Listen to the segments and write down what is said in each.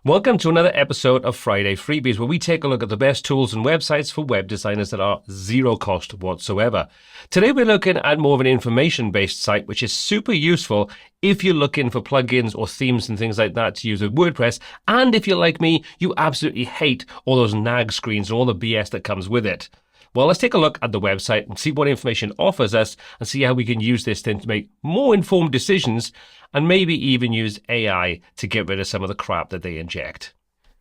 Welcome to another episode of Friday Freebies, where we take a look at the best tools and websites for web designers that are zero cost whatsoever. Today we're looking at more of an information-based site, which is super useful if you're looking for plugins or themes and things like that to use with WordPress. And if you're like me, you absolutely hate all those nag screens and all the BS that comes with it. Well, let's take a look at the website and see what information offers us and see how we can use this then to make more informed decisions and maybe even use AI to get rid of some of the crap that they inject.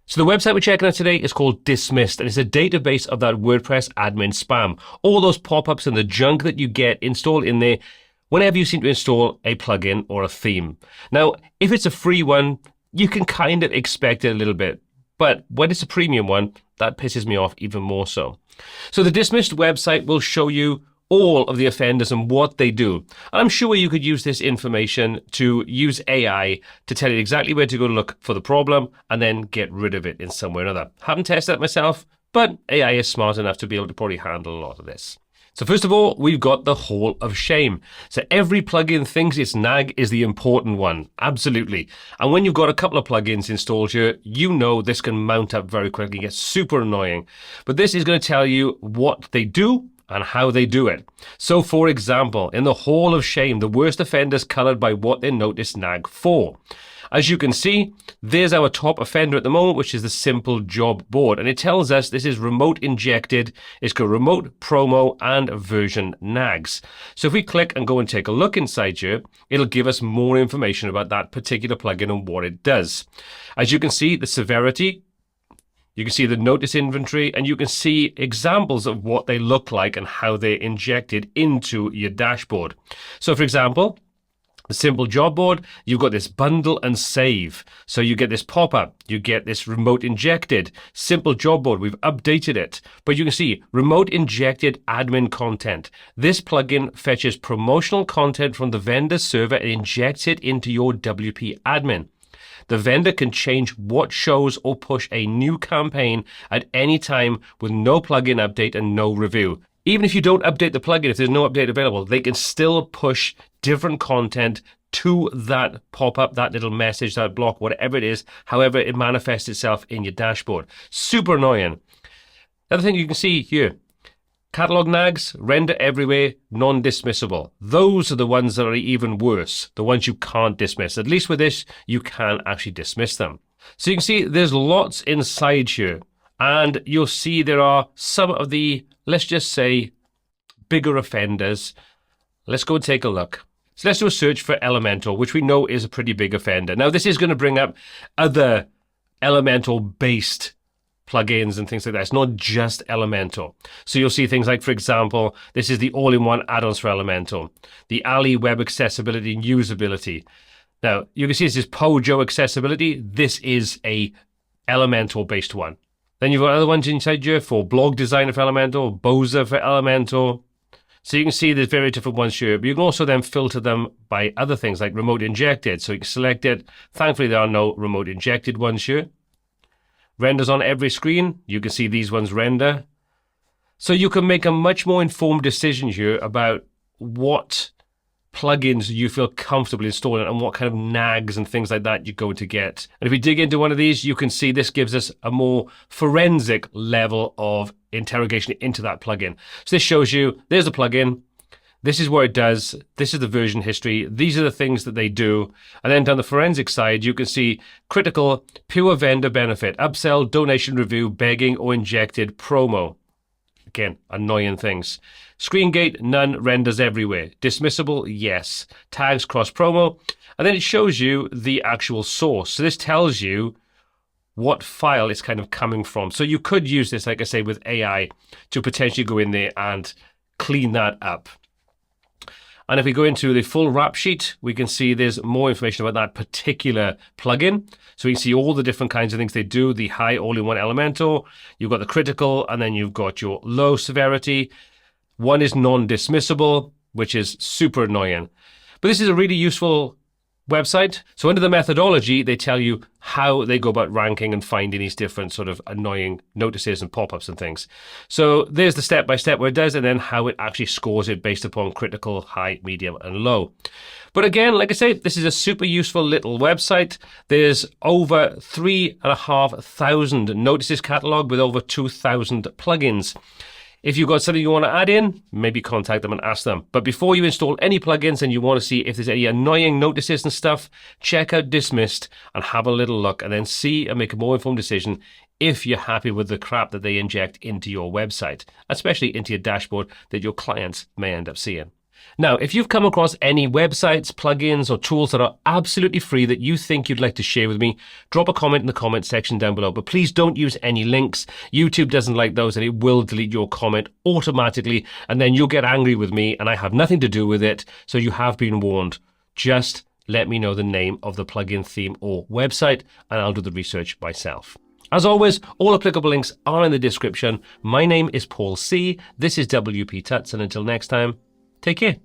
So the website we're checking out today is called Dismissed, and it's a database of that WordPress admin spam. All those pop-ups and the junk that you get installed in there whenever you seem to install a plugin or a theme. Now, if it's a free one, you can kind of expect it a little bit. But when it's a premium one, that pisses me off even more so. So the Dismissed website will show you all of the offenders and what they do. And I'm sure you could use this information to use AI to tell you exactly where to go look for the problem and then get rid of it in some way or another. Haven't tested that myself, but AI is smart enough to be able to probably handle a lot of this. So first of all, we've got the Hall of Shame. So every plugin thinks its nag is the important one. Absolutely. And when you've got a couple of plugins installed here, you know this can mount up very quickly, get super annoying. But this is going to tell you what they do and how they do it. So for example, in the Hall of Shame, the worst offenders colored by what they notice nag for. As you can see, there's our top offender at the moment, which is the simple job board. And it tells us this is remote injected, it's got remote, promo, and version nags. So if we click and go and take a look inside here, it'll give us more information about that particular plugin and what it does. As you can see, the severity, you can see the notice inventory, and you can see examples of what they look like and how they're injected into your dashboard. So for example, the simple job board, you've got this bundle and save. So you get this pop-up, you get this remote injected, simple job board, we've updated it. But you can see remote injected admin content. This plugin fetches promotional content from the vendor's server and injects it into your WP admin. The vendor can change what shows or push a new campaign at any time with no plugin update and no review. Even if you don't update the plugin, if there's no update available, they can still push different content to that pop-up, that little message, that block, whatever it is, however it manifests itself in your dashboard. Super annoying. The other thing you can see here, catalog nags, render everywhere, non-dismissible. Those are the ones that are even worse, the ones you can't dismiss. At least with this, you can actually dismiss them. So you can see there's lots inside here, and you'll see there are some of the, let's just say, bigger offenders. Let's go and take a look. So let's do a search for Elementor, which we know is a pretty big offender. Now, this is going to bring up other Elementor-based plugins and things like that. It's not just Elementor. So you'll see things like, for example, this is the all-in-one add-ons for Elementor, the Ali web accessibility and usability. Now, you can see this is Pojo accessibility. This is a Elementor-based one. Then you've got other ones inside here for blog designer for Elementor, Boza for Elementor. So you can see there's very different ones here, but you can also then filter them by other things like remote injected. So you can select it. Thankfully, there are no remote injected ones here. Renders on every screen. You can see these ones render. So you can make a much more informed decision here about what plugins you feel comfortable installing and what kind of nags and things like that you're going to get. And if we dig into one of these, you can see this gives us a more forensic level of interrogation into that plugin. So this shows you, there's the plugin, this is what it does, this is the version history, these are the things that they do. And then down the forensic side, you can see critical, pure vendor benefit, upsell, donation review, begging, or injected promo. Again, annoying things. Screen gate, none, renders everywhere. Dismissible, yes. Tags, cross promo. And then it shows you the actual source. So this tells you what file it's kind of coming from. So you could use this, like I say, with AI to potentially go in there and clean that up. And if we go into the full wrap sheet, we can see there's more information about that particular plugin. So we can see all the different kinds of things they do, the high all-in-one Elementor, you've got the critical, and then you've got your low severity. One is non-dismissible, which is super annoying. But this is a really useful website. So under the methodology, they tell you how they go about ranking and finding these different sort of annoying notices and pop-ups and things. So there's the step-by-step where it does, and then how it actually scores it based upon critical, high, medium, and low. But again, like I say, this is a super useful little website. There's over 3,500 notices catalog with over 2,000 plugins. If you've got something you want to add in, maybe contact them and ask them. But before you install any plugins and you want to see if there's any annoying notices and stuff, check out Dismissed and have a little look, and then see and make a more informed decision if you're happy with the crap that they inject into your website, especially into your dashboard that your clients may end up seeing. Now, if you've come across any websites, plugins, or tools that are absolutely free that you think you'd like to share with me, drop a comment in the comment section down below. But please don't use any links. YouTube doesn't like those, and it will delete your comment automatically, and then you'll get angry with me, and I have nothing to do with it. So you have been warned. Just let me know the name of the plugin, theme, or website, and I'll do the research myself. As always, all applicable links are in the description. My name is Paul C. This is WPTuts, and until next time, take care.